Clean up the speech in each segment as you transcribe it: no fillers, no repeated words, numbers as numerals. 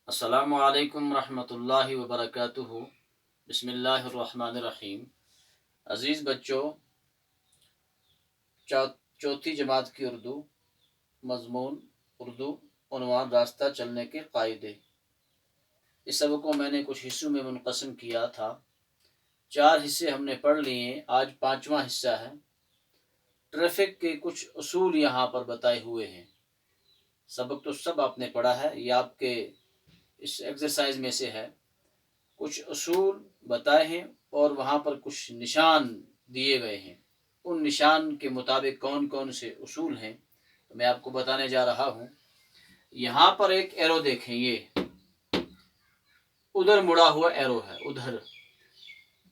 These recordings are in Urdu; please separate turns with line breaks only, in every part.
السلام علیکم ورحمۃ اللہ وبرکاتہ۔ بسم اللہ الرحمن الرحیم۔ عزیز بچوں، چوتھی جماعت کی اردو مضمون اردو عنوان راستہ چلنے کے قاعدے۔ اس سبق کو میں نے کچھ حصوں میں منقسم کیا تھا، 4 حصے ہم نے پڑھ لیے ہیں، آج 5واں حصہ ہے۔ ٹریفک کے کچھ اصول یہاں پر بتائے ہوئے ہیں۔ سبق تو سب آپ نے پڑھا ہے، یہ آپ کے اس ایکسرسائز میں سے ہے۔ کچھ اصول بتائے ہیں اور وہاں پر کچھ نشان دیے گئے ہیں، ان نشان کے مطابق کون کون سے اصول ہیں میں آپ کو بتانے جا رہا ہوں۔ یہاں پر ایک ایرو دیکھیں، یہ ادھر مڑا ہوا ایرو ہے، ادھر۔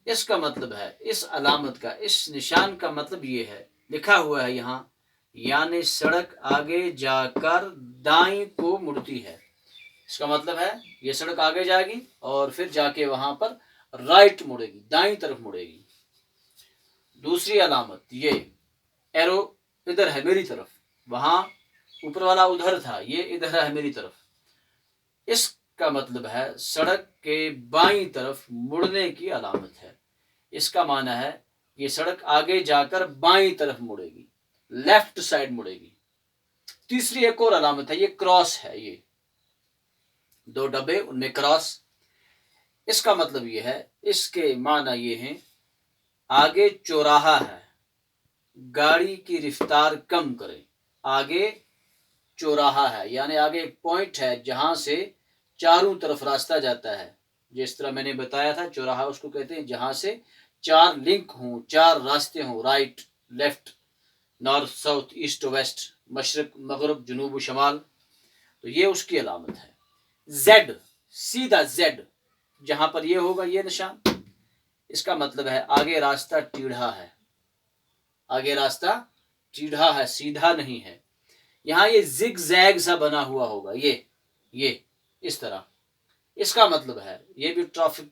اس کا مطلب ہے، اس علامت کا، اس نشان کا مطلب یہ ہے، لکھا ہوا ہے یہاں، یعنی سڑک آگے جا کر دائیں کو مڑتی ہے۔ اس کا مطلب ہے یہ سڑک آگے جائے گی اور پھر جا کے وہاں پر رائٹ مڑے گی، دائیں طرف مڑے گی۔ دوسری علامت، یہ ایرو ادھر ہے میری طرف، وہاں اوپر والا ادھر تھا، یہ ادھر ہے میری طرف۔ اس کا مطلب ہے سڑک کے بائیں طرف مڑنے کی علامت ہے۔ اس کا معنی ہے یہ سڑک آگے جا کر بائیں طرف مڑے گی، لیفٹ سائڈ مڑے گی۔ تیسری ایک اور علامت ہے، یہ کراس ہے، یہ 2 ڈبے ان میں کراس۔ اس کا مطلب یہ ہے، اس کے معنی یہ ہیں، آگے چوراہا ہے، گاڑی کی رفتار کم کرے۔ آگے چوراہا ہے یعنی آگے ایک پوائنٹ ہے جہاں سے چاروں طرف راستہ جاتا ہے۔ جس طرح میں نے بتایا تھا، چوراہا اس کو کہتے ہیں جہاں سے 4 لنک ہوں، 4 راستے ہوں، right left, north south, east west, مشرق مغرب، جنوب و شمال۔ تو یہ اس کی علامت ہے۔ زیڈ، سیدھا زیڈ، جہاں پر یہ ہوگا یہ نشان، اس کا مطلب ہے آگے راستہ ٹیڑھا ہے، آگے راستہ ٹیڑھا ہے، سیدھا نہیں ہے۔ یہاں یہ زگ زیگ سا بنا ہوا ہوگا، یہ اس طرح۔ اس کا مطلب ہے، یہ بھی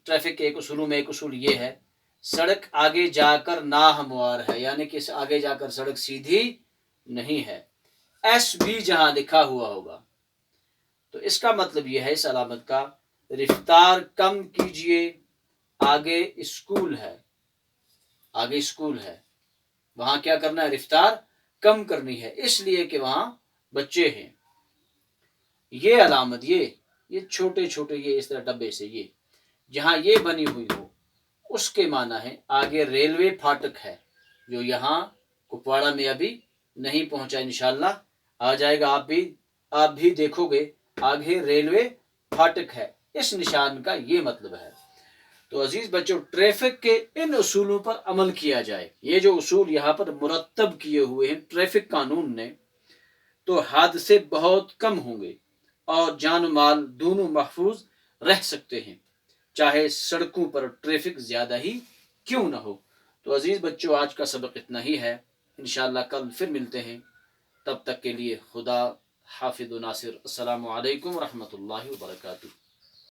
ٹریفک کے ایک اصولوں میں ایک اصول یہ ہے، سڑک آگے جا کر ناہموار ہے، یعنی کہ آگے جا کر سڑک سیدھی نہیں ہے۔ ایس بھی جہاں لکھا ہوا ہوگا، تو اس کا مطلب یہ ہے، اس علامت کا، رفتار کم کیجئے، آگے اسکول ہے، آگے اسکول ہے، وہاں کیا کرنا ہے، رفتار کم کرنی ہے، اس لیے کہ وہاں بچے ہیں۔ یہ علامت، یہ چھوٹے چھوٹے، یہ اس طرح ڈبے سے، یہ جہاں یہ بنی ہوئی ہو، اس کے معنی ہے آگے ریلوے پھاٹک ہے، جو یہاں کپواڑہ میں ابھی نہیں پہنچا، انشاءاللہ آ جائے گا۔ آپ بھی دیکھو گے، آگے ریلوے پھاٹک ہے۔ اس نشان کا یہ مطلب ہے۔ تو عزیز بچوں، ٹریفک کے ان اصولوں پر عمل کیا جائے، یہ جو اصول یہاں پر مرتب کیے ہوئے ہیں ٹریفک قانون نے، تو حادثے بہت کم ہوں گے اور جان و مال دونوں محفوظ رہ سکتے ہیں، چاہے سڑکوں پر ٹریفک زیادہ ہی کیوں نہ ہو۔ تو عزیز بچوں، آج کا سبق اتنا ہی ہے، انشاءاللہ کل پھر ملتے ہیں۔ تب تک کے لیے خدا حافظ و ناصر۔ السلام علیکم ورحمۃ اللہ وبرکاتہ۔